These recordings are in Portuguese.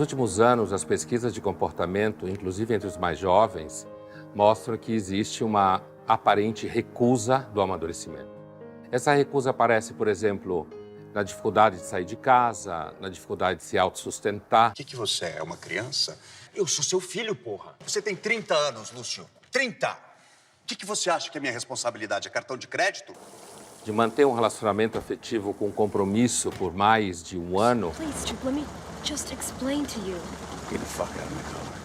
últimos anos, as pesquisas de comportamento, inclusive entre os mais jovens, mostram que existe uma aparente recusa do amadurecimento. Essa recusa aparece, por exemplo, na dificuldade de sair de casa, na dificuldade de se autossustentar. O que você é? Uma criança? Eu sou seu filho, porra. Você tem 30 anos, Lúcio. 30! O que você acha que é minha responsabilidade? É cartão de crédito? De manter um relacionamento afetivo com compromisso por mais de um ano. Please, Chip, let me just explain to you. Get the fuck out of my car.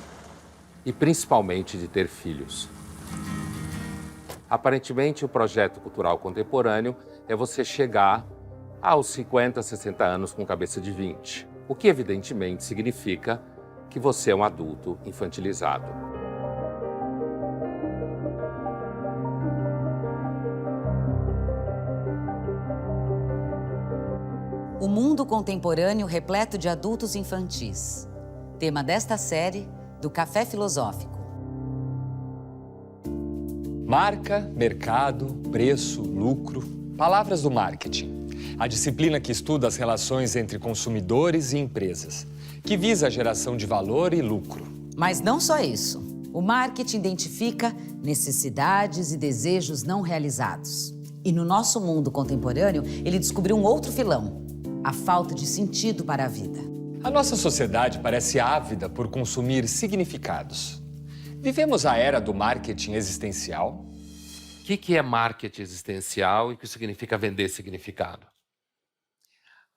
E principalmente de ter filhos. Aparentemente, o projeto cultural contemporâneo é você chegar aos 50, 60 anos com cabeça de 20, o que evidentemente significa que você é um adulto infantilizado. O mundo contemporâneo repleto de adultos infantis. Tema desta série do Café Filosófico. Marca, mercado, preço, lucro, palavras do marketing. A disciplina que estuda as relações entre consumidores e empresas, que visa a geração de valor e lucro. Mas não só isso. O marketing identifica necessidades e desejos não realizados. E no nosso mundo contemporâneo, ele descobriu um outro filão: a falta de sentido para a vida. A nossa sociedade parece ávida por consumir significados. Vivemos a era do marketing existencial. O que é marketing existencial e o que significa vender significado?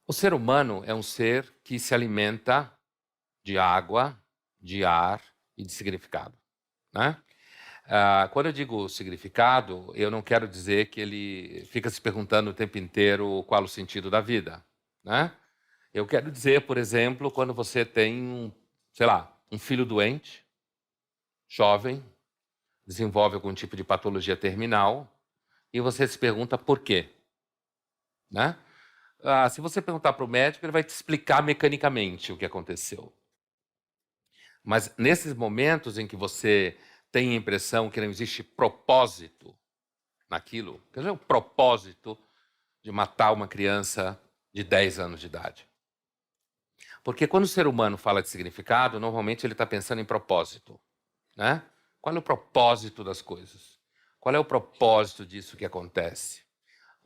O ser humano é um ser que se alimenta de água, de ar e de significado, né? Quando eu digo significado, eu não quero dizer que ele fica se perguntando o tempo inteiro qual o sentido da vida, né? Eu quero dizer, por exemplo, quando você tem, um filho doente, jovem, desenvolve algum tipo de patologia terminal e você se pergunta por quê, né? Se você perguntar para o médico, ele vai te explicar mecanicamente o que aconteceu. Mas nesses momentos em que você tem a impressão que não existe propósito naquilo, quer dizer, o propósito de matar uma criança de 10 anos de idade. Porque quando o ser humano fala de significado, normalmente ele está pensando em propósito, né? Qual é o propósito das coisas? Qual é o propósito disso que acontece?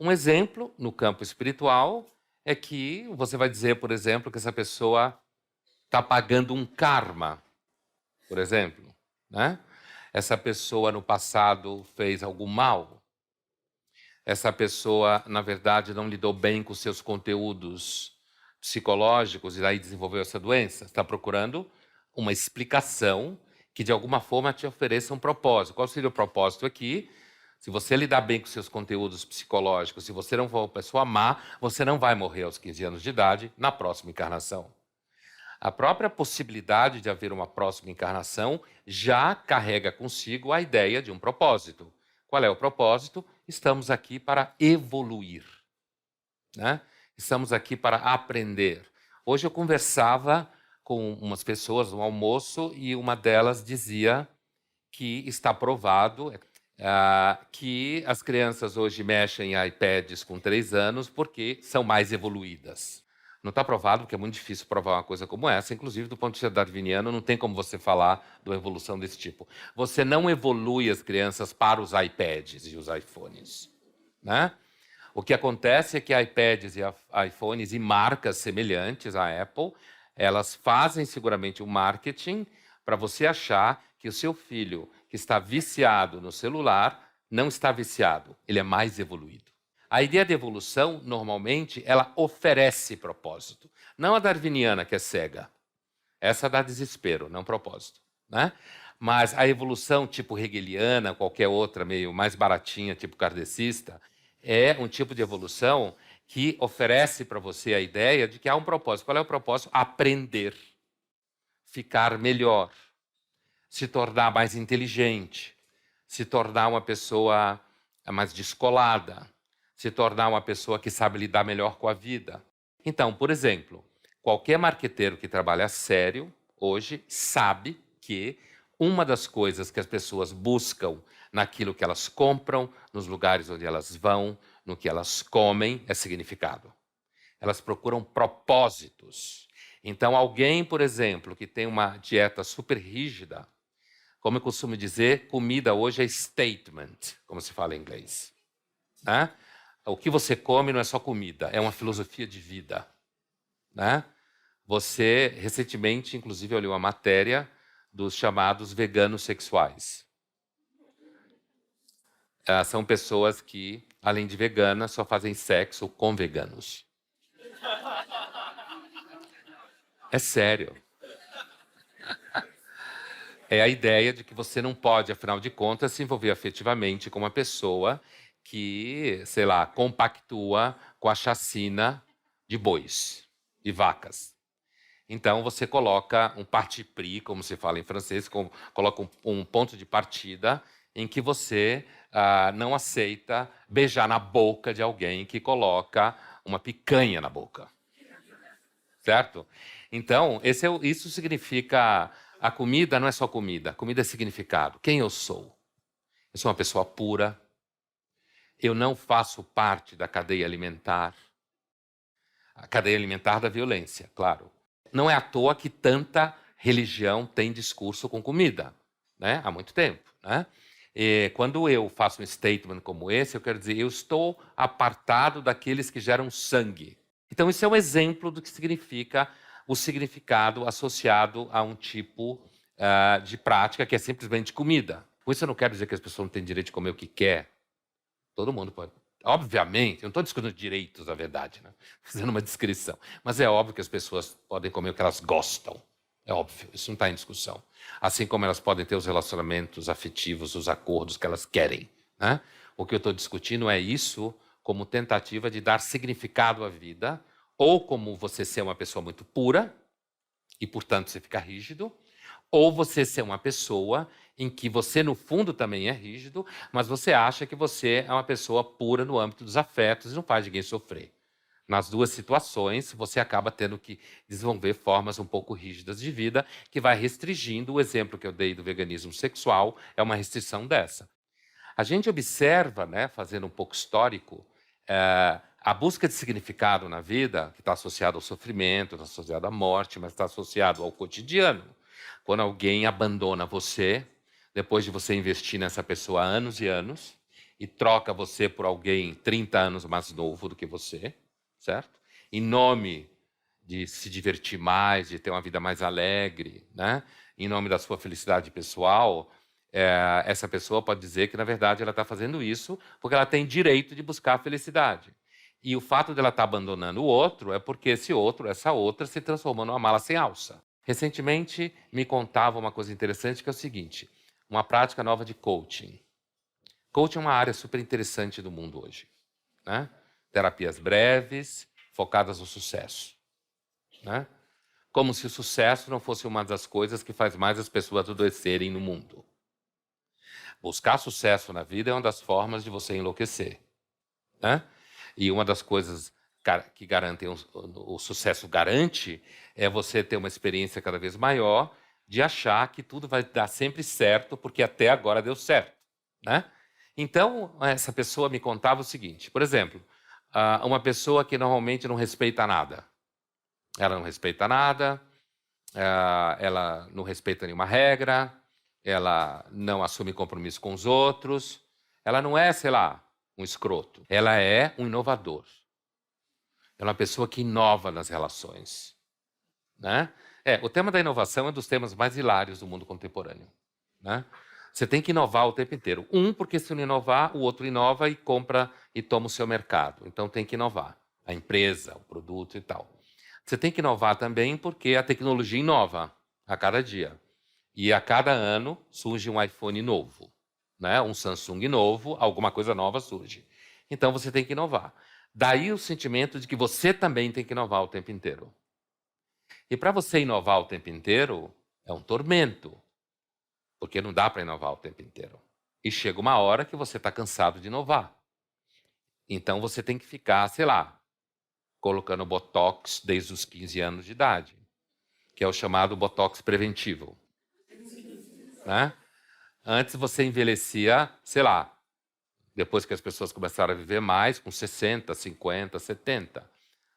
Um exemplo no campo espiritual é que você vai dizer, por exemplo, que essa pessoa está pagando um karma, por exemplo, né? Essa pessoa no passado fez algum mal. Essa pessoa, na verdade, não lidou bem com seus conteúdos psicológicos e daí desenvolveu essa doença. Está procurando uma explicação que, de alguma forma, te ofereça um propósito. Qual seria o propósito aqui? Se você lidar bem com seus conteúdos psicológicos, se você não for uma pessoa má, você não vai morrer aos 15 anos de idade na próxima encarnação. A própria possibilidade de haver uma próxima encarnação já carrega consigo a ideia de um propósito. Qual é o propósito? Estamos aqui para evoluir, né? Estamos aqui para aprender. Hoje eu conversava com umas pessoas no almoço e uma delas dizia que está provado que as crianças hoje mexem em iPads com 3 anos porque são mais evoluídas. Não está provado, porque é muito difícil provar uma coisa como essa. Inclusive, do ponto de vista darwiniano, não tem como você falar de uma evolução desse tipo. Você não evolui as crianças para os iPads e os iPhones, né? O que acontece é que iPads e iPhones e marcas semelhantes à Apple, elas fazem seguramente um marketing para você achar que o seu filho, que está viciado no celular, não está viciado, ele é mais evoluído. A ideia de evolução, normalmente, ela oferece propósito. Não a darwiniana, que é cega. Essa dá desespero, não propósito, né? Mas a evolução tipo hegeliana, qualquer outra meio mais baratinha, tipo kardecista, é um tipo de evolução que oferece para você a ideia de que há um propósito. Qual é o propósito? Aprender, ficar melhor, se tornar mais inteligente, se tornar uma pessoa mais descolada, se tornar uma pessoa que sabe lidar melhor com a vida. Então, por exemplo, qualquer marqueteiro que trabalha sério hoje sabe que uma das coisas que as pessoas buscam naquilo que elas compram, nos lugares onde elas vão, no que elas comem, é significado. Elas procuram propósitos. Então, alguém, por exemplo, que tem uma dieta super rígida, como eu costumo dizer, comida hoje é statement, como se fala em inglês. Né? O que você come não é só comida, é uma filosofia de vida. Né? Você, recentemente, inclusive, eu li uma matéria dos chamados veganos sexuais. São pessoas que, além de veganas, só fazem sexo com veganos. É sério. É a ideia de que você não pode, afinal de contas, se envolver afetivamente com uma pessoa que, sei lá, compactua com a chacina de bois e vacas. Então, você coloca um parti pris, como se fala em francês, coloca um ponto de partida em que você não aceita beijar na boca de alguém que coloca uma picanha na boca. Certo? Então, isso significa... A comida não é só comida, comida é significado. Quem eu sou? Eu sou uma pessoa pura. Eu não faço parte da cadeia alimentar. A cadeia alimentar da violência, claro. Não é à toa que tanta religião tem discurso com comida, né? Há muito tempo, né? E quando eu faço um statement como esse, eu quero dizer, eu estou apartado daqueles que geram sangue. Então, isso é um exemplo do que significa o significado associado a um tipo de prática que é simplesmente comida. Com isso, eu não quero dizer que as pessoas não têm direito de comer o que quer. Todo mundo pode. Obviamente, eu não estou discutindo direitos, na verdade, né? Fazendo uma descrição. Mas é óbvio que as pessoas podem comer o que elas gostam. É óbvio, isso não está em discussão. Assim como elas podem ter os relacionamentos afetivos, os acordos que elas querem. Né? O que eu estou discutindo é isso como tentativa de dar significado à vida, ou como você ser uma pessoa muito pura, e, portanto, você fica rígido, ou você ser uma pessoa em que você, no fundo, também é rígido, mas você acha que você é uma pessoa pura no âmbito dos afetos e não faz ninguém sofrer. Nas duas situações, você acaba tendo que desenvolver formas um pouco rígidas de vida, que vai restringindo. O exemplo que eu dei do veganismo sexual é uma restrição dessa. A gente observa, né, fazendo um pouco histórico, a busca de significado na vida, que está associado ao sofrimento, está associado à morte, mas está associado ao cotidiano. Quando alguém abandona você, depois de você investir nessa pessoa há anos e anos, e troca você por alguém 30 anos mais novo do que você, certo? Em nome de se divertir mais, de ter uma vida mais alegre, né? Em nome da sua felicidade pessoal, essa pessoa pode dizer que, na verdade, ela está fazendo isso porque ela tem direito de buscar a felicidade. E o fato dela estar abandonando o outro é porque esse outro, essa outra, se transformou numa mala sem alça. Recentemente, me contava uma coisa interessante, que é o seguinte, uma prática nova de coaching. Coaching é uma área super interessante do mundo hoje. Né? Terapias breves, focadas no sucesso. Né? Como se o sucesso não fosse uma das coisas que faz mais as pessoas adoecerem no mundo. Buscar sucesso na vida é uma das formas de você enlouquecer. Né? E uma das coisas que garantem o sucesso garante é você ter uma experiência cada vez maior de achar que tudo vai dar sempre certo, porque até agora deu certo. Né? Então, essa pessoa me contava o seguinte, por exemplo, uma pessoa que normalmente não respeita nada. Ela não respeita nada, ela não respeita nenhuma regra, ela não assume compromisso com os outros, ela não é, sei lá, um escroto. Ela é um inovador. Ela é uma pessoa que inova nas relações. Né? O tema da inovação é um dos temas mais hilários do mundo contemporâneo. Né? Você tem que inovar o tempo inteiro. Porque se não inovar, o outro inova e compra e toma o seu mercado. Então tem que inovar. A empresa, o produto e tal. Você tem que inovar também porque a tecnologia inova a cada dia. E a cada ano surge um iPhone novo. Né? Um Samsung novo, alguma coisa nova surge. Então você tem que inovar. Daí o sentimento de que você também tem que inovar o tempo inteiro. E para você inovar o tempo inteiro, é um tormento. Porque não dá para inovar o tempo inteiro. E chega uma hora que você está cansado de inovar. Então você tem que ficar, sei lá, colocando botox desde os 15 anos de idade, que é o chamado botox preventivo. Né? Antes você envelhecia, sei lá, depois que as pessoas começaram a viver mais, com 60, 50, 70.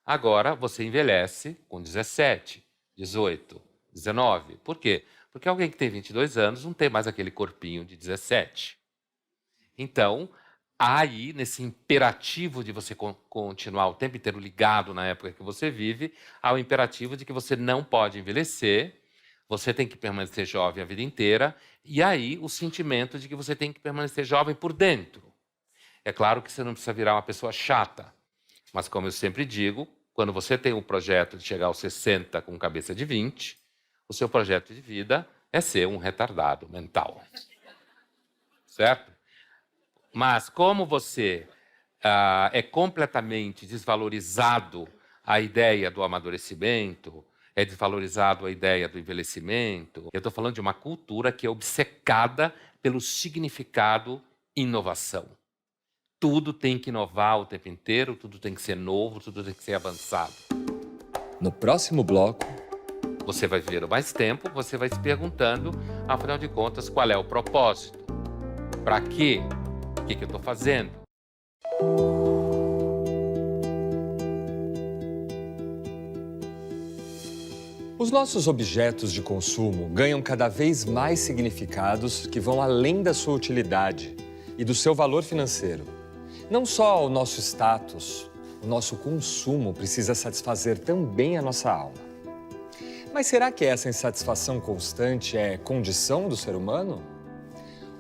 Agora você envelhece com 17, 18, 19. Por quê? Porque alguém que tem 22 anos não tem mais aquele corpinho de 17. Então, há aí, nesse imperativo de você continuar o tempo inteiro ligado na época que você vive, há o imperativo de que você não pode envelhecer, você tem que permanecer jovem a vida inteira, e aí o sentimento de que você tem que permanecer jovem por dentro. É claro que você não precisa virar uma pessoa chata, mas como eu sempre digo, quando você tem o projeto de chegar aos 60 com cabeça de 20, o seu projeto de vida é ser um retardado mental. Certo? Mas como você é completamente desvalorizado a ideia do amadurecimento, é desvalorizado a ideia do envelhecimento, eu estou falando de uma cultura que é obcecada pelo significado inovação. Tudo tem que inovar o tempo inteiro, tudo tem que ser novo, tudo tem que ser avançado. No próximo bloco, você vai viver mais tempo, você vai se perguntando, afinal de contas, qual é o propósito? Para quê? O que eu estou fazendo? os nossos objetos de consumo ganham cada vez mais significados que vão além da sua utilidade e do seu valor financeiro. Não só o nosso status, o nosso consumo precisa satisfazer também a nossa alma. Mas será que essa insatisfação constante é condição do ser humano?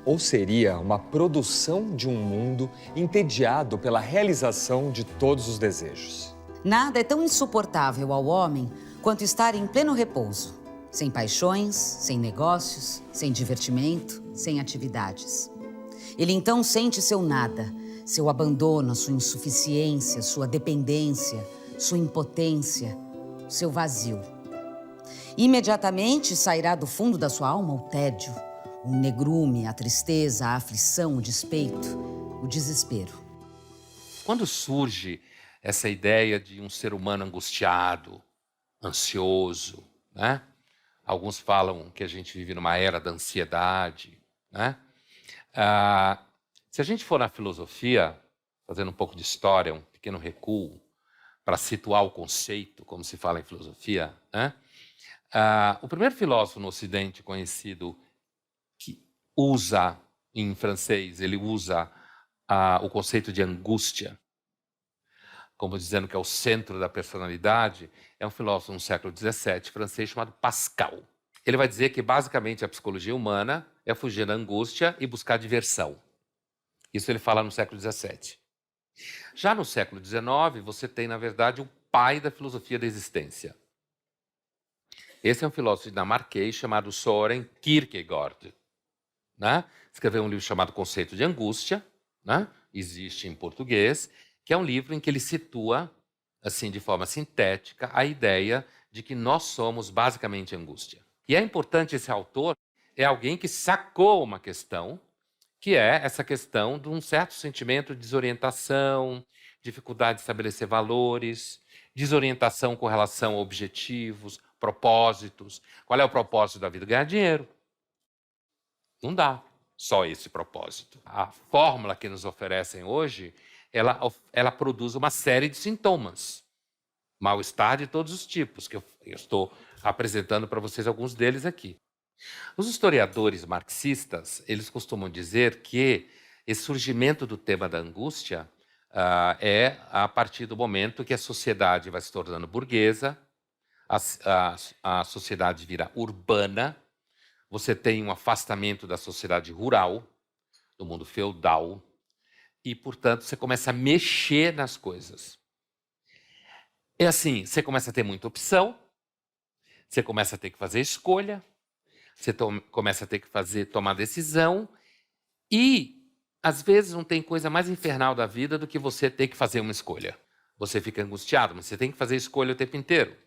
Ou seria uma produção de um mundo entediado pela realização de todos os desejos? Nada é tão insuportável ao homem quanto estar em pleno repouso, sem paixões, sem negócios, sem divertimento, sem atividades. Ele então sente seu nada, seu abandono, sua insuficiência, sua dependência, sua impotência, seu vazio. Imediatamente sairá do fundo da sua alma o tédio, o negrume, a tristeza, a aflição, o despeito, o desespero. Quando surge essa ideia de um ser humano angustiado, ansioso, né? Alguns falam que a gente vive numa era da ansiedade, né? Se a gente for na filosofia, fazendo um pouco de história, um pequeno recuo, para situar o conceito, como se fala em filosofia, né? O primeiro filósofo no Ocidente conhecido que usa, em francês, ele usa o conceito de angústia, como dizendo que é o centro da personalidade, é um filósofo no século XVII, francês, chamado Pascal. Ele vai dizer que, basicamente, a psicologia humana é fugir da angústia e buscar diversão. Isso ele fala no século XVII. Já no século XIX, você tem, na verdade, o pai da filosofia da existência. Esse é um filósofo dinamarquês chamado Søren Kierkegaard, né? Escreveu um livro chamado Conceito de Angústia, né? Existe em português, que é um livro em que ele situa, assim, de forma sintética, a ideia de que nós somos basicamente angústia. E é importante, esse autor é alguém que sacou uma questão, que é essa questão de um certo sentimento de desorientação, dificuldade de estabelecer valores, desorientação com relação a objetivos, propósitos. Qual é o propósito da vida? Ganhar dinheiro. Não dá só esse propósito. A fórmula que nos oferecem hoje, ela produz uma série de sintomas. Mal-estar de todos os tipos, que eu estou apresentando para vocês alguns deles aqui. Os historiadores marxistas, eles costumam dizer que esse surgimento do tema da angústia é a partir do momento que a sociedade vai se tornando burguesa, a sociedade vira urbana, você tem um afastamento da sociedade rural, do mundo feudal, e, portanto, você começa a mexer nas coisas. É assim, você começa a ter muita opção, você começa a ter que fazer escolha, você começa a ter que tomar decisão e, às vezes, não tem coisa mais infernal da vida do que você ter que fazer uma escolha. Você fica angustiado, mas você tem que fazer escolha o tempo inteiro.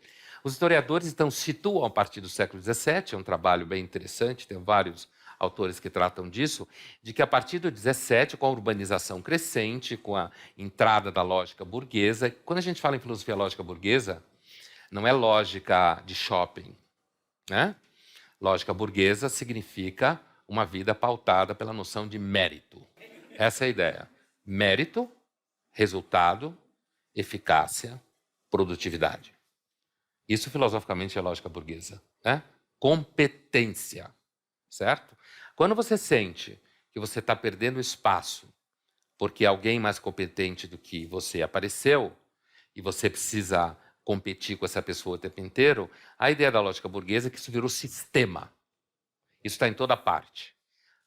Os historiadores, então, situam a partir do século XVII, é um trabalho bem interessante, tem vários autores que tratam disso, de que a partir do XVII, com a urbanização crescente, com a entrada da lógica burguesa, quando a gente fala em filosofia lógica burguesa, não é lógica de shopping, né? Lógica burguesa significa uma vida pautada pela noção de mérito. Essa é a ideia. Mérito, resultado, eficácia, produtividade. Isso filosoficamente é lógica burguesa, né? Competência, certo? Quando você sente que você está perdendo espaço porque alguém mais competente do que você apareceu e você precisa competir com essa pessoa o tempo inteiro, a ideia da lógica burguesa é que isso virou sistema. Isso está em toda parte.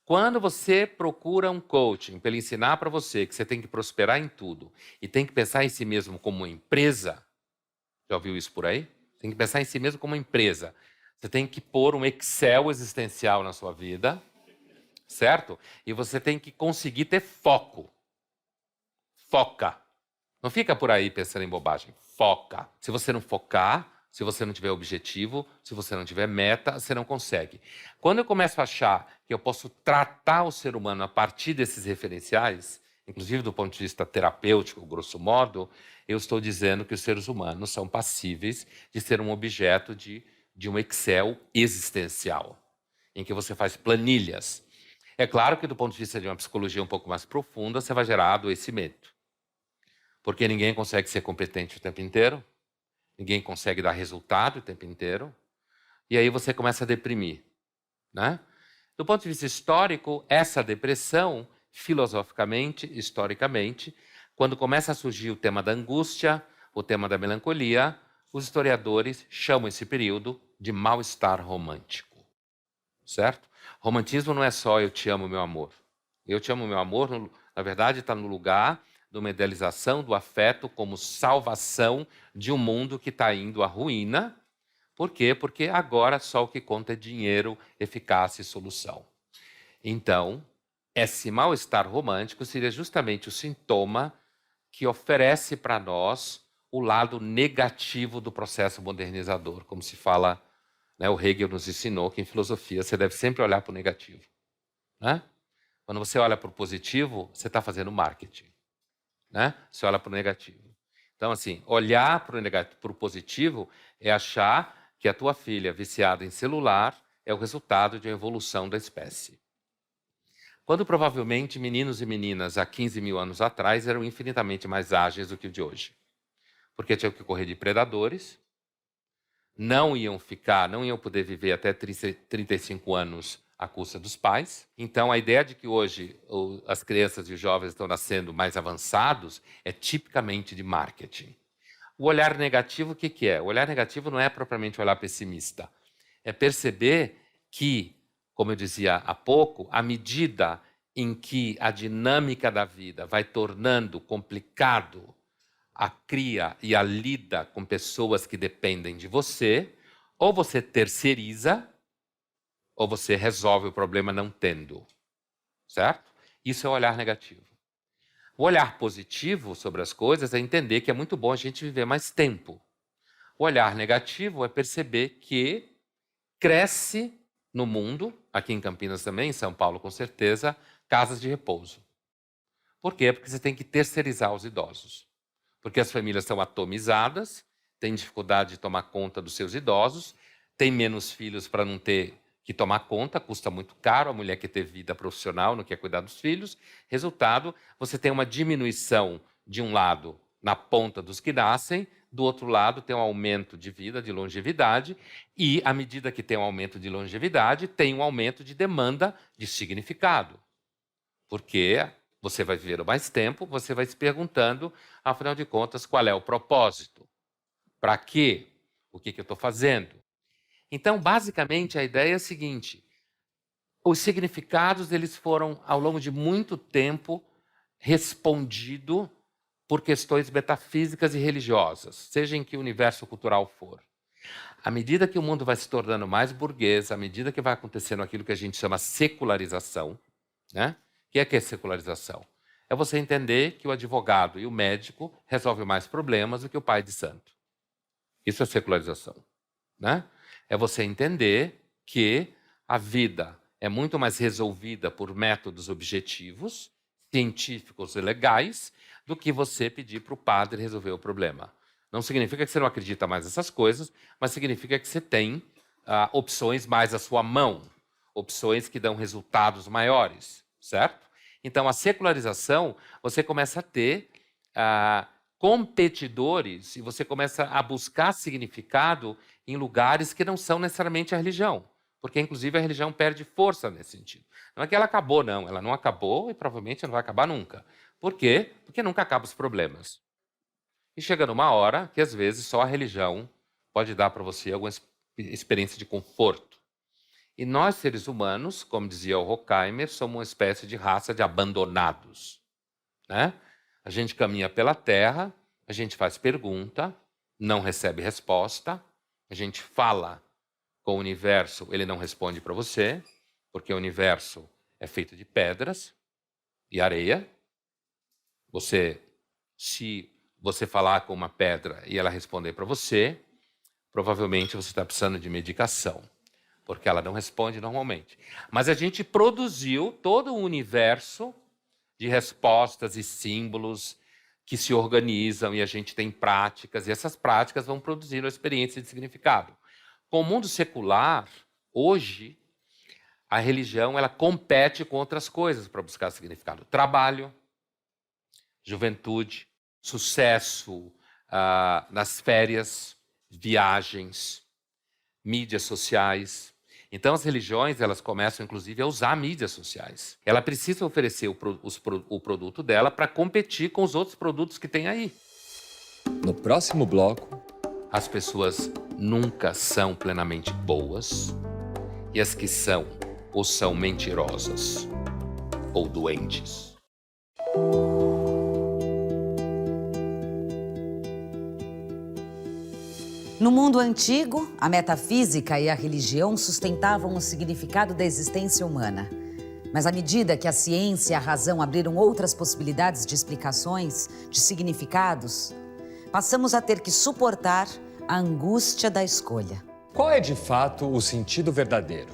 Quando você procura um coaching para ele ensinar para você que você tem que prosperar em tudo e tem que pensar em si mesmo como uma empresa, já ouviu isso por aí? Tem que pensar em si mesmo como uma empresa. Você tem que pôr um Excel existencial na sua vida, certo? E você tem que conseguir ter foco. Foca. Não fica por aí pensando em bobagem. Foca. Se você não focar, se você não tiver objetivo, se você não tiver meta, você não consegue. Quando eu começo a achar que eu posso tratar o ser humano a partir desses referenciais, inclusive do ponto de vista terapêutico, grosso modo, eu estou dizendo que os seres humanos são passíveis de ser um objeto de um Excel existencial, em que você faz planilhas. É claro que do ponto de vista de uma psicologia um pouco mais profunda, você vai gerar adoecimento. Porque ninguém consegue ser competente o tempo inteiro, ninguém consegue dar resultado o tempo inteiro, e aí você começa a deprimir, né? Do ponto de vista histórico, essa depressão, filosoficamente, historicamente, quando começa a surgir o tema da angústia, o tema da melancolia, os historiadores chamam esse período de mal-estar romântico, certo? Romantismo não é só eu te amo, meu amor. Eu te amo, meu amor, na verdade, está no lugar de uma idealização do afeto como salvação de um mundo que está indo à ruína. Por quê? Porque agora só o que conta é dinheiro, eficácia e solução. Então, esse mal-estar romântico seria justamente o sintoma que oferece para nós o lado negativo do processo modernizador, como se fala, né, o Hegel nos ensinou que em filosofia você deve sempre olhar para o negativo, né? Quando você olha para o positivo, você está fazendo marketing, né? Você olha para o negativo. Então, assim, olhar para o positivo é achar que a tua filha viciada em celular é o resultado de uma evolução da espécie. Quando provavelmente meninos e meninas há 15 mil anos atrás eram infinitamente mais ágeis do que o de hoje. Porque tinham que correr de predadores, não iam poder viver até 35 anos à custa dos pais. Então, a ideia de que hoje as crianças e os jovens estão nascendo mais avançados é tipicamente de marketing. O olhar negativo, o que é? O olhar negativo não é propriamente um olhar pessimista. É perceber que, como eu dizia há pouco, à medida em que a dinâmica da vida vai tornando complicado a cria e a lida com pessoas que dependem de você, ou você terceiriza, ou você resolve o problema não tendo, certo? Isso é o olhar negativo. O olhar positivo sobre as coisas é entender que é muito bom a gente viver mais tempo. O olhar negativo é perceber que cresce no mundo, aqui em Campinas também, em São Paulo com certeza, casas de repouso. Por quê? Porque você tem que terceirizar os idosos. Porque as famílias são atomizadas, têm dificuldade de tomar conta dos seus idosos, têm menos filhos para não ter que tomar conta, custa muito caro, a mulher quer ter vida profissional, não quer cuidar dos filhos. Resultado, você tem uma diminuição, de um lado, na ponta dos que nascem, do outro lado tem um aumento de vida, de longevidade, e à medida que tem um aumento de longevidade, tem um aumento de demanda de significado. Porque você vai viver mais tempo, você vai se perguntando, afinal de contas, qual é o propósito? Para quê? O que eu estou fazendo? Então, basicamente, a ideia é a seguinte: os significados eles foram, ao longo de muito tempo, respondidos por questões metafísicas e religiosas, seja em que universo cultural for. À medida que o mundo vai se tornando mais burguês, à medida que vai acontecendo aquilo que a gente chama secularização, né? O que é secularização? É você entender que o advogado e o médico resolvem mais problemas do que o pai de santo. Isso é secularização, né? É você entender que a vida é muito mais resolvida por métodos objetivos, científicos e legais, do que você pedir para o padre resolver o problema. Não significa que você não acredita mais nessas coisas, mas significa que você tem opções mais à sua mão, opções que dão resultados maiores, certo? Então, a secularização, você começa a ter competidores e você começa a buscar significado em lugares que não são necessariamente a religião. Porque, inclusive, a religião perde força nesse sentido. Não é que ela acabou, não. Ela não acabou e provavelmente não vai acabar nunca. Por quê? Porque nunca acabam os problemas. E chega numa hora que, às vezes, só a religião pode dar para você alguma experiência de conforto. E nós, seres humanos, como dizia o Horkheimer, somos uma espécie de raça de abandonados, né? A gente caminha pela Terra, a gente faz pergunta, não recebe resposta, a gente fala com o universo, ele não responde para você, porque o universo é feito de pedras e areia. Se você falar com uma pedra e ela responder para você, provavelmente você está precisando de medicação, porque ela não responde normalmente. Mas a gente produziu todo um universo de respostas e símbolos que se organizam e a gente tem práticas, e essas práticas vão produzir uma experiência de significado. Com o mundo secular, hoje, a religião ela compete com outras coisas para buscar significado. Trabalho, juventude, sucesso nas férias, viagens, mídias sociais. Então, as religiões elas começam, inclusive, a usar mídias sociais. Ela precisa oferecer o produto dela para competir com os outros produtos que tem aí. No próximo bloco, As pessoas nunca são plenamente boas, e as que são, ou são mentirosas, ou doentes. No mundo antigo, a metafísica e a religião sustentavam o significado da existência humana. Mas à medida que a ciência e a razão abriram outras possibilidades de explicações, de significados, passamos a ter que suportar a angústia da escolha. qual é de fato o sentido verdadeiro?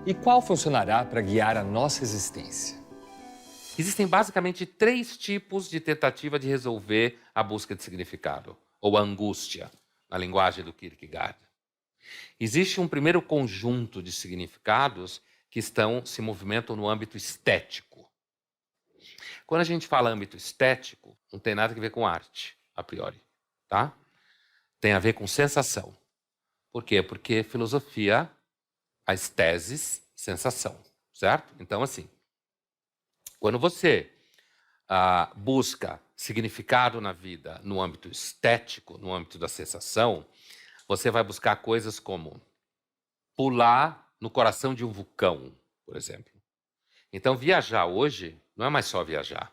E qual funcionará para guiar a nossa existência? Existem basicamente 3 tipos de tentativa de resolver a busca de significado, ou a angústia, na linguagem do Kierkegaard. Existe um primeiro conjunto de significados que se movimentam no âmbito estético. Quando a gente fala âmbito estético, não tem nada a ver com arte, a priori, tá? Tem a ver com sensação. Por quê? Porque filosofia, a estésis, sensação, certo? Então, assim, quando você busca significado na vida no âmbito estético, no âmbito da sensação, você vai buscar coisas como pular no coração de um vulcão, por exemplo. Então, viajar hoje não é mais só viajar.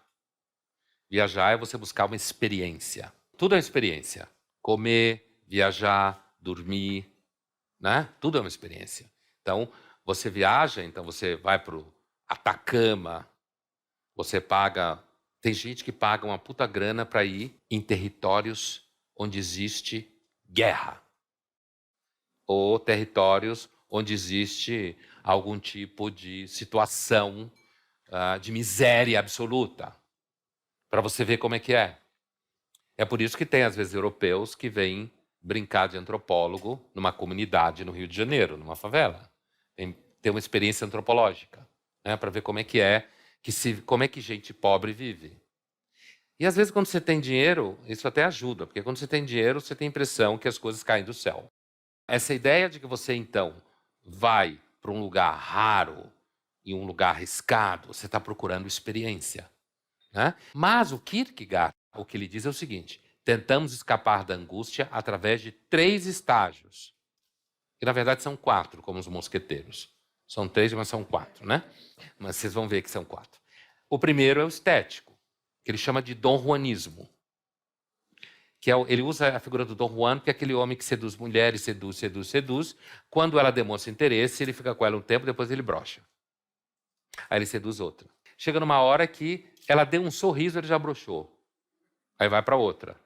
Viajar é você buscar uma experiência. Tudo é uma experiência. Comer, viajar, dormir, né? Tudo é uma experiência. Então, você viaja, então você vai para o Atacama, você paga... Tem gente que paga uma puta grana para ir em territórios onde existe guerra. Ou territórios onde existe algum tipo de situação de miséria absoluta. Para você ver como é que é. É por isso que tem, às vezes, europeus que vêm brincar de antropólogo numa comunidade no Rio de Janeiro, numa favela. Tem uma experiência antropológica, né, para ver como é que como é que gente pobre vive. E, às vezes, quando você tem dinheiro, isso até ajuda, porque quando você tem dinheiro, você tem a impressão que as coisas caem do céu. Essa ideia de que você, então, vai para um lugar raro e um lugar arriscado, você está procurando experiência, né? Mas o Kierkegaard, o que ele diz é o seguinte: tentamos escapar da angústia através de 3 estágios. Que, na verdade, são 4, como os mosqueteiros. São 3, mas são 4, né? Mas vocês vão ver que são 4. O primeiro é o estético, que ele chama de Dom Juanismo. Ele usa a figura do Dom Juan, que é aquele homem que seduz mulheres, seduz. Quando ela demonstra interesse, ele fica com ela um tempo, depois ele brocha. Aí ele seduz outra. Chega numa hora que ela deu um sorriso, ele já broxou. Aí vai para outra.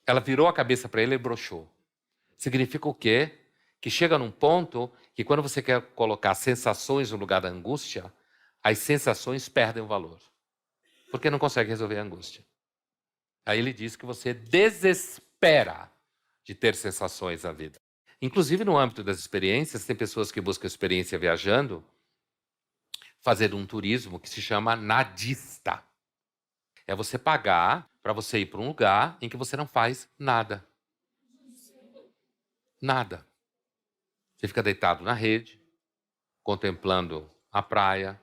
Ela virou a cabeça para ele e broxou. Significa o quê? Que chega num ponto que quando você quer colocar sensações no lugar da angústia, as sensações perdem o valor. Porque não consegue resolver a angústia. Aí ele diz que você desespera de ter sensações na vida. Inclusive, no âmbito das experiências, tem pessoas que buscam experiência viajando, fazendo um turismo que se chama nadista. É você pagar para você ir para um lugar em que você não faz nada. Nada. Você fica deitado na rede, contemplando a praia.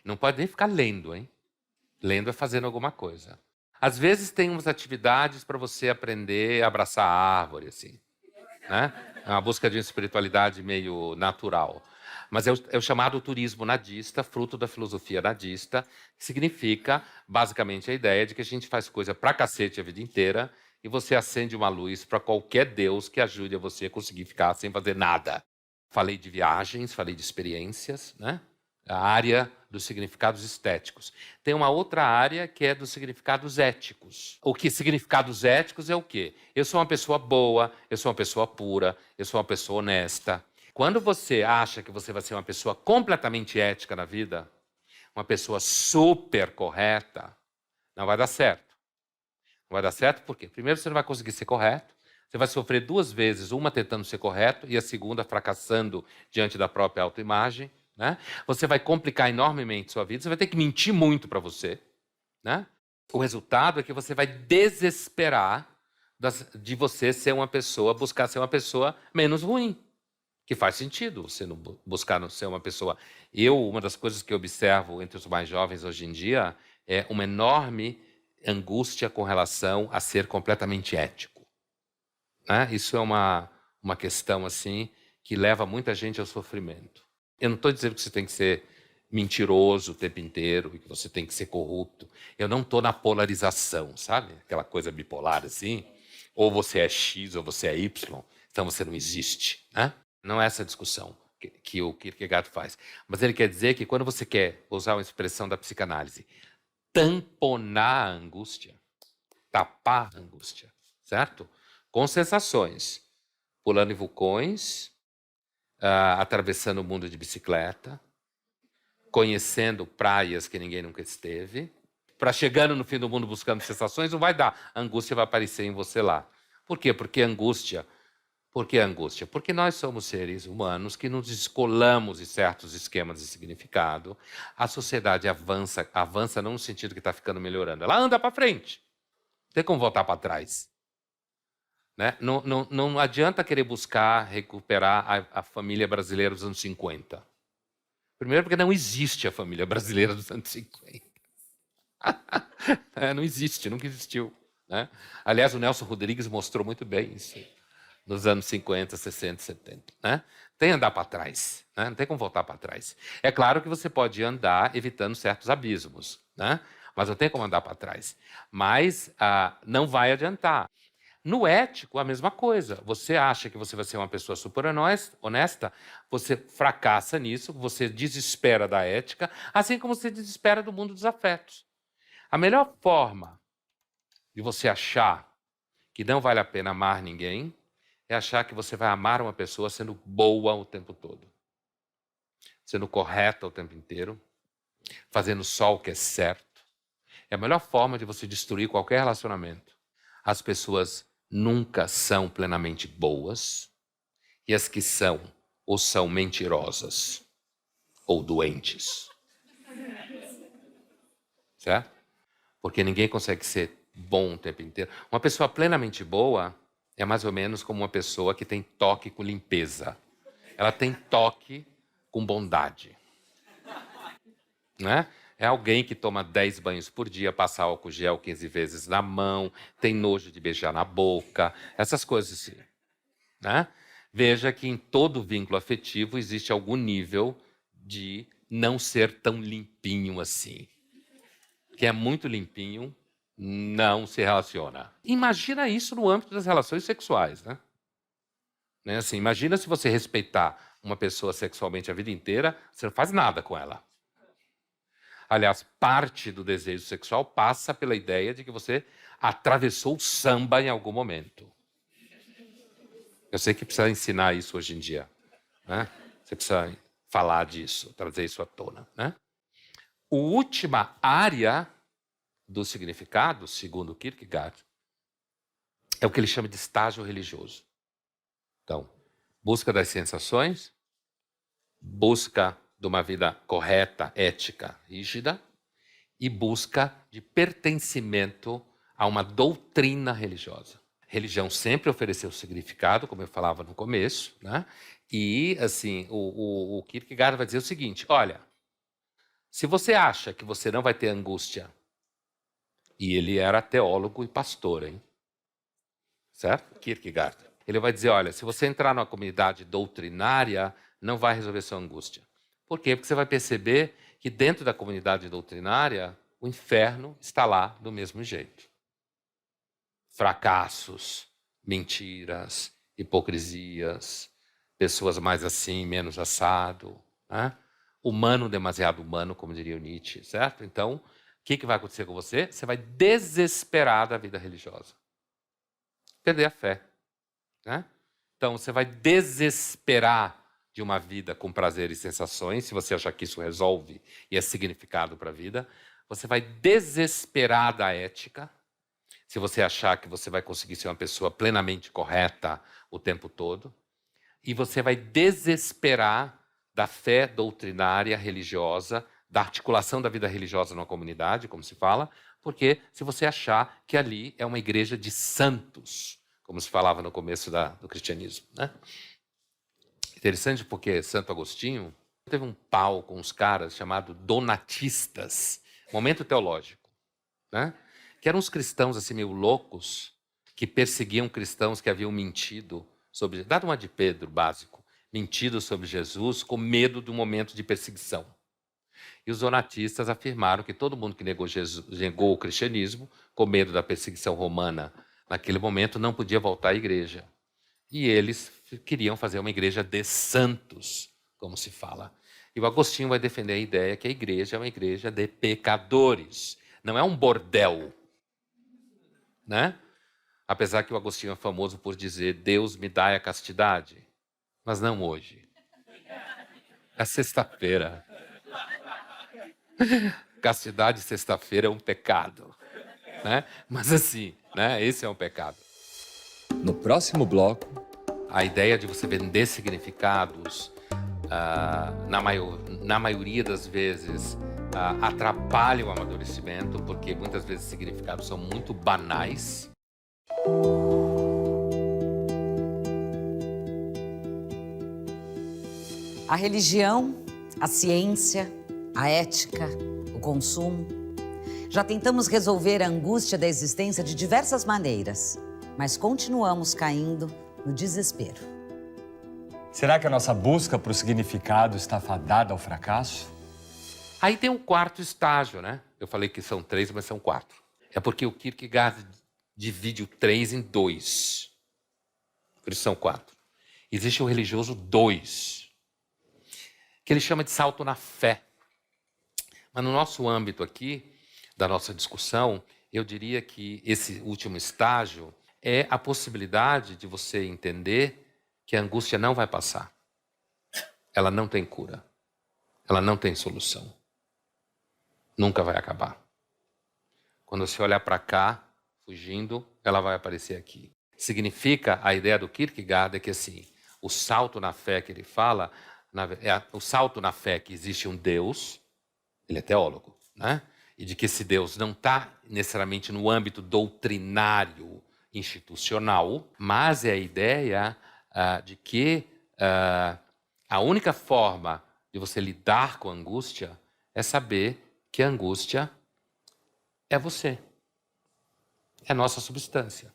Não pode nem ficar lendo, hein? Lendo é fazendo alguma coisa. Às vezes tem umas atividades para você aprender a abraçar a árvore, assim, né? É uma busca de uma espiritualidade meio natural. Mas é o chamado turismo nadista, fruto da filosofia nadista, que significa, basicamente, a ideia de que a gente faz coisa pra cacete a vida inteira e você acende uma luz para qualquer Deus que ajude a você a conseguir ficar sem fazer nada. Falei de viagens, falei de experiências, né? A área dos significados estéticos. Tem uma outra área que é dos significados éticos. O que significados éticos é o quê? Eu sou uma pessoa boa, eu sou uma pessoa pura, eu sou uma pessoa honesta. Quando você acha que você vai ser uma pessoa completamente ética na vida, uma pessoa super correta, não vai dar certo. Não vai dar certo por quê? Primeiro, você não vai conseguir ser correto. Você vai sofrer 2 vezes, uma tentando ser correto e a segunda fracassando diante da própria autoimagem. Né? Você vai complicar enormemente sua vida, você vai ter que mentir muito para você. Né? O resultado é que você vai desesperar de você ser uma pessoa, buscar ser uma pessoa menos ruim. Que faz sentido você não buscar não ser uma pessoa. Uma das coisas que eu observo entre os mais jovens hoje em dia é uma enorme angústia com relação a ser completamente ético. Né? Isso é uma questão assim que leva muita gente ao sofrimento. Eu não estou dizendo que você tem que ser mentiroso o tempo inteiro e que você tem que ser corrupto. Eu não estou na polarização, sabe? Aquela coisa bipolar assim. Ou você é X ou você é Y, então você não existe. Né? Não é essa discussão que o Kierkegaard faz. Mas ele quer dizer que quando você quer usar uma expressão da psicanálise, tamponar a angústia, tapar a angústia, certo? Com sensações, pulando em vulcões, atravessando o mundo de bicicleta, conhecendo praias que ninguém nunca esteve, para chegando no fim do mundo buscando sensações, não vai dar. A angústia vai aparecer em você lá. Por quê? Porque angústia. Por que angústia? Porque nós somos seres humanos que nos descolamos de certos esquemas de significado. A sociedade avança não no sentido que está ficando melhorando. Ela anda para frente. Não tem como voltar para trás. Né? Não adianta querer buscar recuperar a família brasileira dos anos 50. Primeiro porque não existe a família brasileira dos anos 50. Não existe, nunca existiu. Né? Aliás, o Nelson Rodrigues mostrou muito bem isso nos anos 50, 60, 70. Né? Tem que andar para trás, né? Não tem como voltar para trás. É claro que você pode andar evitando certos abismos, né? Mas não tem como andar para trás. Mas não vai adiantar. No ético, a mesma coisa. Você acha que você vai ser uma pessoa super honesta, você fracassa nisso, você desespera da ética, assim como você desespera do mundo dos afetos. A melhor forma de você achar que não vale a pena amar ninguém é achar que você vai amar uma pessoa sendo boa o tempo todo, sendo correta o tempo inteiro, fazendo só o que é certo. É a melhor forma de você destruir qualquer relacionamento. As pessoas nunca são plenamente boas e as que são, ou são mentirosas ou doentes. Certo? Porque ninguém consegue ser bom o tempo inteiro. Uma pessoa plenamente boa é mais ou menos como uma pessoa que tem toque com limpeza. Ela tem toque com bondade. Né? É alguém que toma 10 banhos por dia, passa álcool gel 15 vezes na mão, tem nojo de beijar na boca, essas coisas assim. Né? Veja que em todo vínculo afetivo existe algum nível de não ser tão limpinho assim. Que é muito limpinho, não se relaciona. Imagina isso no âmbito das relações sexuais. Né? Assim, imagina se você respeitar uma pessoa sexualmente a vida inteira, você não faz nada com ela. Aliás, parte do desejo sexual passa pela ideia de que você atravessou o samba em algum momento. Eu sei que precisa ensinar isso hoje em dia. Né? Você precisa falar disso, trazer isso à tona. Né? A última área do significado, segundo Kierkegaard, é o que ele chama de estágio religioso. Então, busca das sensações, busca de uma vida correta, ética, rígida, e busca de pertencimento a uma doutrina religiosa. Religião sempre ofereceu significado, como eu falava no começo, né? E, assim, o Kierkegaard vai dizer o seguinte, olha, se você acha que você não vai ter angústia, e ele era teólogo e pastor, hein? Certo? Kierkegaard. Ele vai dizer, olha, se você entrar numa comunidade doutrinária, não vai resolver sua angústia. Por quê? Porque você vai perceber que dentro da comunidade doutrinária, o inferno está lá do mesmo jeito. Fracassos, mentiras, hipocrisias, pessoas mais assim, menos assado, né? Humano demasiado humano, como diria o Nietzsche, certo? Então, o que vai acontecer com você? Você vai desesperar da vida religiosa. Perder a fé, né? Então, você vai desesperar de uma vida com prazer e sensações, se você achar que isso resolve e é significado para a vida. Você vai desesperar da ética, se você achar que você vai conseguir ser uma pessoa plenamente correta o tempo todo. E você vai desesperar da fé doutrinária religiosa, da articulação da vida religiosa numa comunidade, como se fala, porque se você achar que ali é uma igreja de santos, como se falava no começo do cristianismo, né? Interessante porque Santo Agostinho teve um pau com uns caras chamados donatistas, momento teológico, né? Que eram uns cristãos assim meio loucos, que perseguiam cristãos que haviam mentido sobre, dado uma de Pedro básico, mentido sobre Jesus com medo do momento de perseguição. E os donatistas afirmaram que todo mundo que negou o cristianismo, com medo da perseguição romana naquele momento, não podia voltar à igreja. E eles queriam fazer uma igreja de santos, como se fala. E o Agostinho vai defender a ideia que a igreja é uma igreja de pecadores, não é um bordel, né? Apesar que o Agostinho é famoso por dizer Deus me dá a castidade, mas não hoje. É sexta-feira. Castidade sexta-feira é um pecado, né? Mas assim, né? Esse é um pecado. No próximo bloco, a ideia de você vender significados, na maioria das vezes, atrapalha o amadurecimento, porque muitas vezes os significados são muito banais. A religião, a ciência, a ética, o consumo. Já tentamos resolver a angústia da existência de diversas maneiras, mas continuamos caindo no desespero. será que a nossa busca por significado está fadada ao fracasso? Aí tem um quarto estágio, né? Eu falei que são 3, mas são 4. É porque o Kierkegaard divide o 3 em 2. Por isso são 4. Existe o religioso 2, que ele chama de salto na fé. Mas no nosso âmbito aqui, da nossa discussão, eu diria que esse último estágio é a possibilidade de você entender que a angústia não vai passar. Ela não tem cura. Ela não tem solução. Nunca vai acabar. Quando você olhar para cá, fugindo, ela vai aparecer aqui. Significa, a ideia do Kierkegaard é que assim, o salto na fé que ele fala, o salto na fé que existe um Deus, ele é teólogo, né? E de que esse Deus não está necessariamente no âmbito doutrinário, institucional, mas é a ideia de que a única forma de você lidar com a angústia é saber que a angústia é você. É a nossa substância,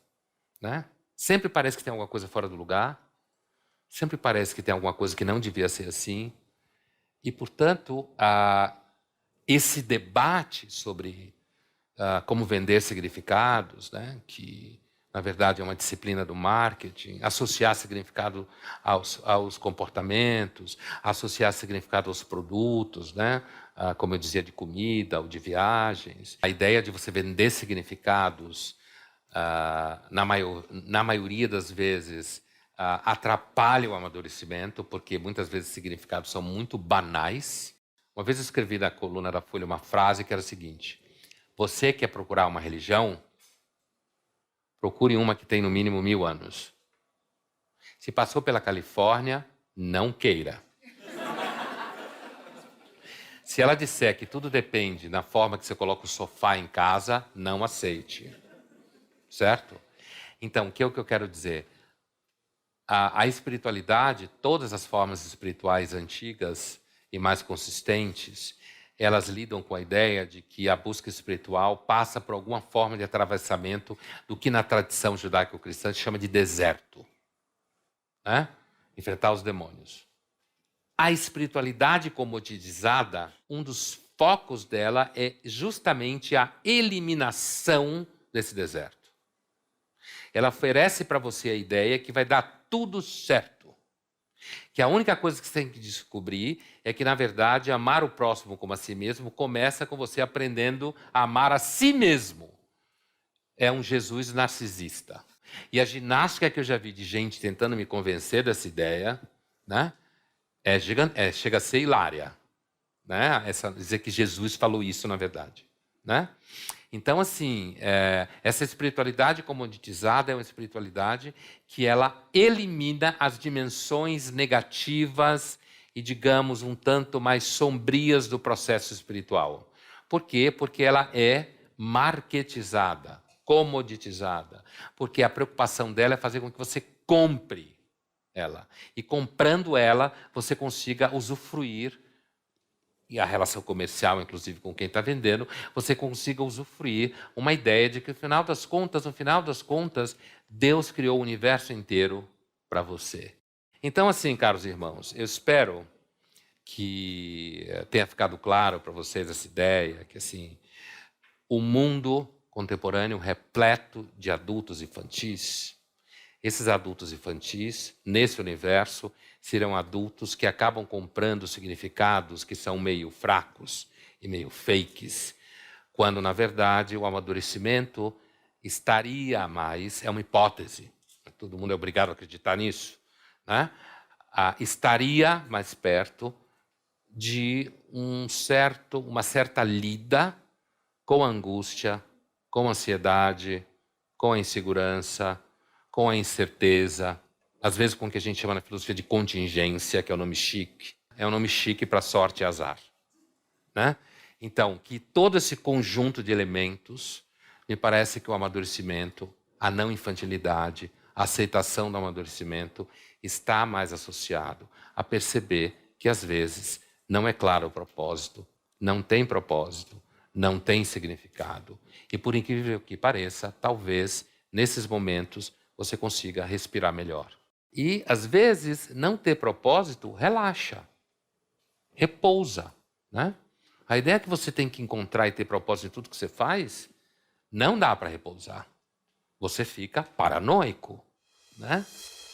né? Sempre parece que tem alguma coisa fora do lugar, sempre parece que tem alguma coisa que não devia ser assim, e, portanto, esse debate sobre como vender significados, né, que, na verdade, é uma disciplina do marketing, associar significado aos comportamentos, associar significado aos produtos, né, como eu dizia, de comida ou de viagens. A ideia de você vender significados, na maioria das vezes, atrapalha o amadurecimento, porque muitas vezes os significados são muito banais. Uma vez eu escrevi na coluna da Folha uma frase que era a seguinte: você quer procurar uma religião? Procure uma que tem no mínimo 1000 anos. Se passou pela Califórnia, não queira. Se ela disser que tudo depende da forma que você coloca o sofá em casa, não aceite. Certo? Então, o que eu quero dizer? A espiritualidade, todas as formas espirituais antigas e mais consistentes, elas lidam com a ideia de que a busca espiritual passa por alguma forma de atravessamento do que na tradição judaico-cristã se chama de deserto. Né? Enfrentar os demônios. A espiritualidade comoditizada, um dos focos dela é justamente a eliminação desse deserto. Ela oferece para você a ideia que vai dar tudo certo. Que a única coisa que você tem que descobrir é que, na verdade, amar o próximo como a si mesmo começa com você aprendendo a amar a si mesmo. É um Jesus narcisista. E a ginástica que eu já vi de gente tentando me convencer dessa ideia, né, chega a ser hilária. Né? Dizer que Jesus falou isso, na verdade. Né? Então, assim, essa espiritualidade comoditizada é uma espiritualidade que ela elimina as dimensões negativas e, digamos, um tanto mais sombrias do processo espiritual. Por quê? Porque ela é marketizada, comoditizada. Porque a preocupação dela é fazer com que você compre ela. E comprando ela, você consiga usufruir, e a relação comercial, inclusive com quem está vendendo, você consiga usufruir uma ideia de que, no final das contas, Deus criou o universo inteiro para você. Então, assim, caros irmãos, eu espero que tenha ficado claro para vocês essa ideia, que, assim, o mundo contemporâneo repleto de adultos infantis, esses adultos infantis, nesse universo, serão adultos que acabam comprando significados que são meio fracos e meio fakes, quando, na verdade, o amadurecimento estaria mais, é uma hipótese, todo mundo é obrigado a acreditar nisso, né? Estaria mais perto de uma certa lida com a angústia, com a ansiedade, com a insegurança, com a incerteza, às vezes com o que a gente chama na filosofia de contingência, que é um nome chique. É um nome chique para sorte e azar. Né? Então, que todo esse conjunto de elementos, me parece que o amadurecimento, a não infantilidade, a aceitação do amadurecimento, está mais associado a perceber que, às vezes, não é claro o propósito, não tem propósito, não tem significado. E, por incrível que pareça, talvez, nesses momentos, você consiga respirar melhor. E, às vezes, não ter propósito, relaxa, repousa. Né? A ideia é que você tem que encontrar e ter propósito em tudo que você faz, não dá para repousar. Você fica paranoico. Né?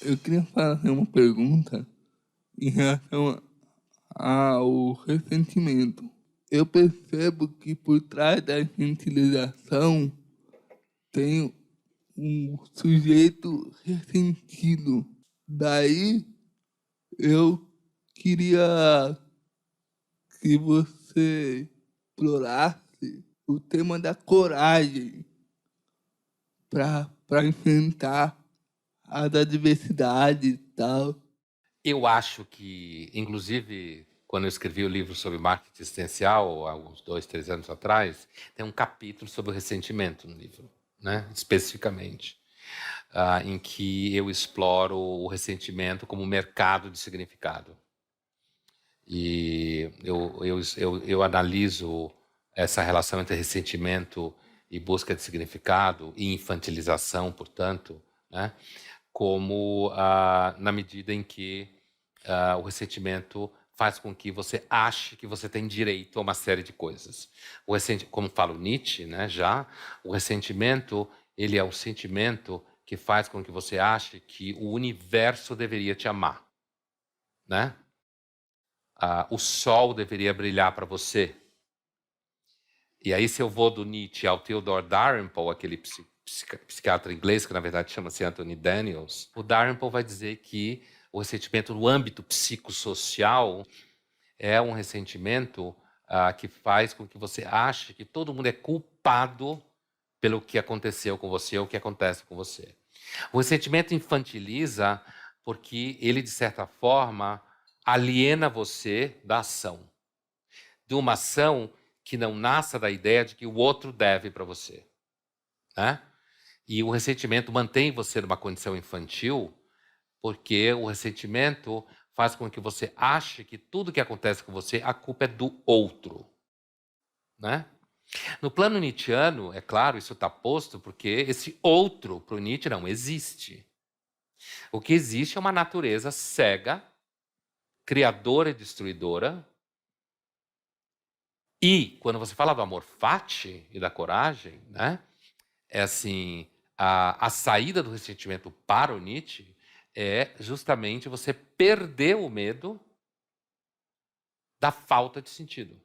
Eu queria fazer uma pergunta em relação ao ressentimento. Eu percebo que por trás da infantilização tem um sujeito ressentido. Daí, eu queria que você explorasse o tema da coragem para enfrentar as adversidades e tal. Eu acho que, inclusive, quando eu escrevi o livro sobre marketing existencial, há uns 2, 3 anos atrás, tem um capítulo sobre o ressentimento no livro, né? Especificamente, em que eu exploro o ressentimento como mercado de significado. E eu analiso essa relação entre ressentimento e busca de significado, e infantilização, portanto, né? Como na medida em que o ressentimento faz com que você ache que você tem direito a uma série de coisas. Como fala o Nietzsche, né, o ressentimento ele é o sentimento que faz com que você ache que o universo deveria te amar. Né? O sol deveria brilhar para você. E aí, se eu vou do Nietzsche ao Theodore Dalrymple, aquele psiquiatra inglês, que na verdade chama-se Anthony Daniels, o Dalrymple vai dizer que o ressentimento no âmbito psicossocial é um ressentimento que faz com que você ache que todo mundo é culpado pelo que aconteceu com você ou o que acontece com você. O ressentimento infantiliza porque ele, de certa forma, aliena você da ação. de uma ação que não nasça da ideia de que o outro deve para você, né? E o ressentimento mantém você numa condição infantil, porque o ressentimento faz com que você ache que tudo que acontece com você, a culpa é do outro, né? No plano nietzschiano, é claro, isso está posto, porque esse outro, para o Nietzsche, não existe. O que existe é uma natureza cega, criadora e destruidora. E, quando você fala do amor fati e da coragem, né, é assim, a saída do ressentimento para o Nietzsche é justamente você perder o medo da falta de sentido.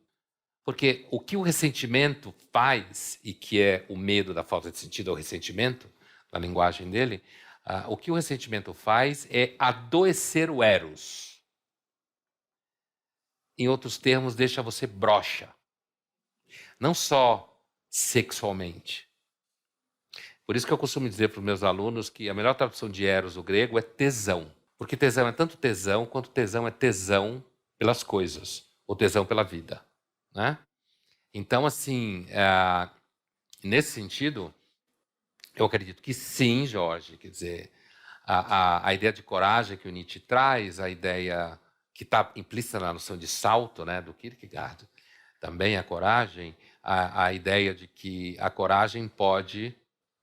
Porque o que o ressentimento faz, e que é o medo da falta de sentido, é o ressentimento, na linguagem dele, o que o ressentimento faz é adoecer o eros. Em outros termos, deixa você broxa. Não só sexualmente. Por isso que eu costumo dizer para os meus alunos que a melhor tradução de eros, o grego, é tesão. Porque tesão é tanto tesão, quanto tesão é tesão pelas coisas, ou tesão pela vida, né? Então, assim, nesse sentido, eu acredito que sim, Jorge, quer dizer, a ideia de coragem que o Nietzsche traz, a ideia que está implícita na noção de salto, né, do Kierkegaard, também a coragem, a ideia de que a coragem pode,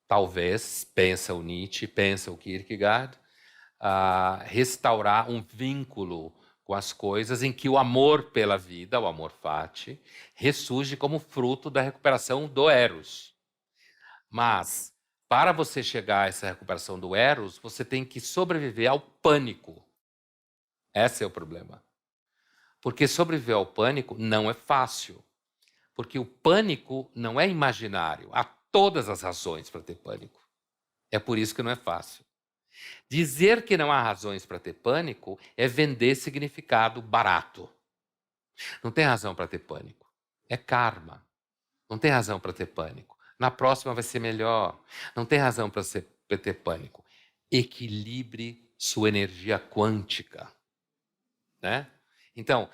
talvez, pensa o Nietzsche, pensa o Kierkegaard, restaurar um vínculo com as coisas em que o amor pela vida, o amor fati, ressurge como fruto da recuperação do eros. Mas, para você chegar a essa recuperação do eros, você tem que sobreviver ao pânico. Esse é o problema. Porque sobreviver ao pânico não é fácil. Porque o pânico não é imaginário. Há todas as razões para ter pânico. É por isso que não é fácil. Dizer que não há razões para ter pânico é vender significado barato. Não tem razão para ter pânico. É karma. Não tem razão para ter pânico. Na próxima vai ser melhor. Não tem razão para ter pânico. Equilibre sua energia quântica. Né? Então,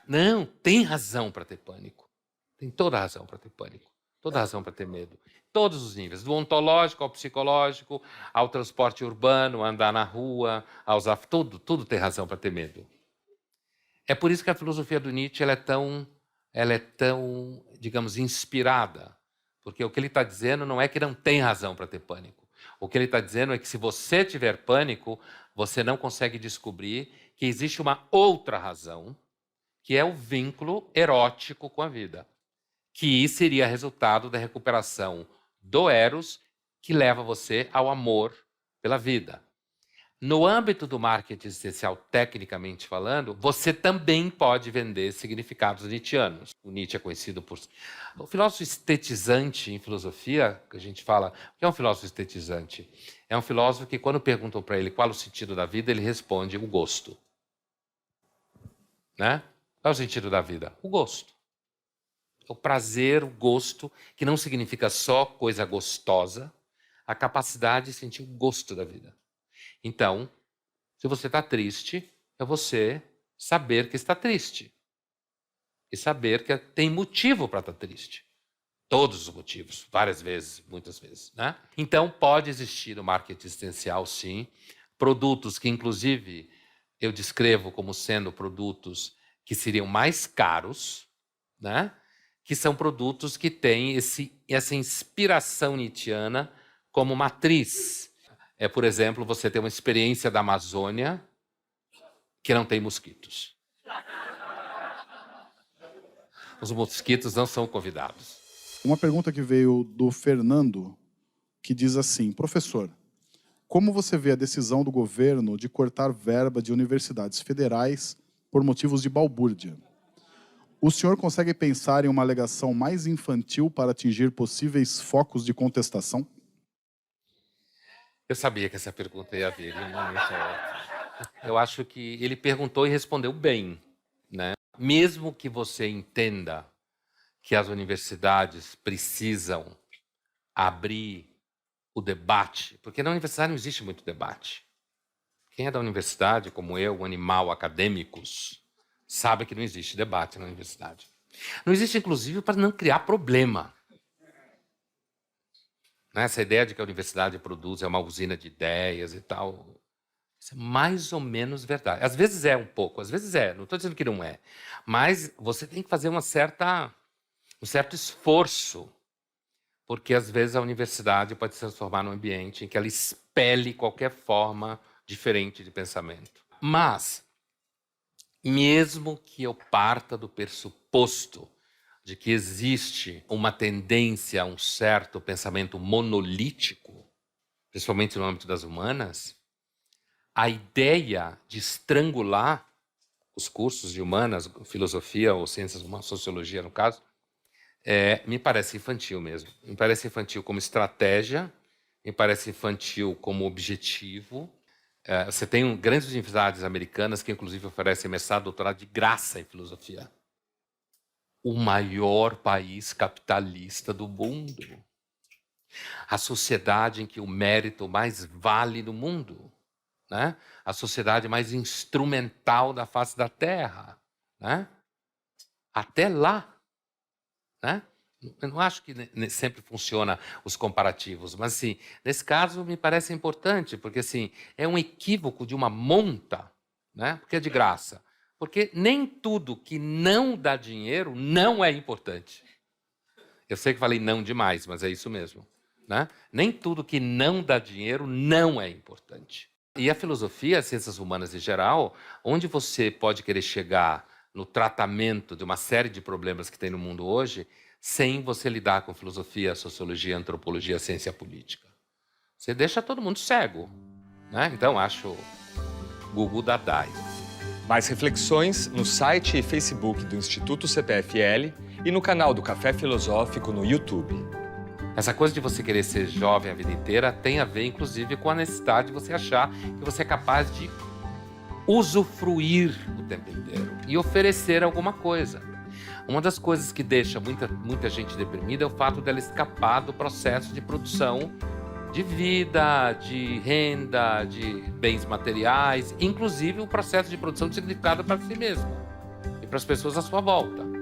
não, tem razão para ter pânico. Tem toda a razão para ter pânico. Toda a razão para ter medo. Todos os níveis, do ontológico ao psicológico, ao transporte urbano, a andar na rua, a usar... Tudo tem razão para ter medo. É por isso que a filosofia do Nietzsche ela é tão, digamos, inspirada. Porque o que ele está dizendo não é que não tem razão para ter pânico. O que ele está dizendo é que se você tiver pânico, você não consegue descobrir que existe uma outra razão, que é o vínculo erótico com a vida, que seria resultado da recuperação do eros, que leva você ao amor pela vida. No âmbito do marketing existencial, tecnicamente falando, você também pode vender significados nietzschianos. O Nietzsche é conhecido por... O filósofo estetizante em filosofia, que a gente fala... O que é um filósofo estetizante? É um filósofo que, quando perguntam para ele qual é o sentido da vida, ele responde o gosto. Né? Qual é o sentido da vida? O gosto. O prazer, o gosto, que não significa só coisa gostosa, a capacidade de sentir o gosto da vida. Então, se você está triste, é você saber que está triste. E saber que tem motivo para estar triste. Todos os motivos, várias vezes, muitas vezes. Né? Então, pode existir no marketing existencial, sim, produtos que, inclusive, eu descrevo como sendo produtos que seriam mais caros, né? Que são produtos que têm essa inspiração nietzschiana como matriz. Por exemplo, você ter uma experiência da Amazônia que não tem mosquitos. Os mosquitos não são convidados. Uma pergunta que veio do Fernando, que diz assim: professor, como você vê a decisão do governo de cortar verba de universidades federais por motivos de balbúrdia? O senhor consegue pensar em uma alegação mais infantil para atingir possíveis focos de contestação? Eu sabia que essa pergunta ia vir em um momento ou outro. Eu acho que ele perguntou e respondeu bem, né? Mesmo que você entenda que as universidades precisam abrir o debate, porque na universidade não existe muito debate. Quem é da universidade, como eu, um animal acadêmicos, sabe que não existe debate na universidade. Não existe, inclusive, para não criar problema. Essa ideia de que a universidade produz é uma usina de ideias e tal, isso é mais ou menos verdade. Às vezes é um pouco, às vezes é, não estou dizendo que não é. Mas você tem que fazer um certo esforço, porque às vezes a universidade pode se transformar num ambiente em que ela expele qualquer forma diferente de pensamento. Mas, mesmo que eu parta do pressuposto de que existe uma tendência a um certo pensamento monolítico, principalmente no âmbito das humanas, a ideia de estrangular os cursos de humanas, filosofia ou ciências humanas, sociologia no caso, me parece infantil mesmo. Me parece infantil como estratégia, me parece infantil como objetivo. Você tem grandes universidades americanas que, inclusive, oferecem mestrado e doutorado de graça em filosofia. O maior país capitalista do mundo. A sociedade em que o mérito mais vale no mundo. Né? A sociedade mais instrumental da face da Terra. Né? Até lá. Né? Eu não acho que sempre funciona os comparativos, mas assim, nesse caso me parece importante, porque assim, é um equívoco de uma monta, né? Porque é de graça. Porque nem tudo que não dá dinheiro não é importante. Eu sei que falei não demais, mas é isso mesmo. Né? Nem tudo que não dá dinheiro não é importante. E a filosofia, as ciências humanas em geral, onde você pode querer chegar no tratamento de uma série de problemas que tem no mundo hoje, sem você lidar com filosofia, sociologia, antropologia, ciência política. Você deixa todo mundo cego. Né? Então, acho Gugu Dadai. Mais reflexões no site e Facebook do Instituto CPFL e no canal do Café Filosófico no YouTube. Essa coisa de você querer ser jovem a vida inteira tem a ver, inclusive, com a necessidade de você achar que você é capaz de usufruir o tempo inteiro e oferecer alguma coisa. Uma das coisas que deixa muita gente deprimida é o fato dela escapar do processo de produção de vida, de renda, de bens materiais, inclusive o processo de produção de significado para si mesmo e para as pessoas à sua volta.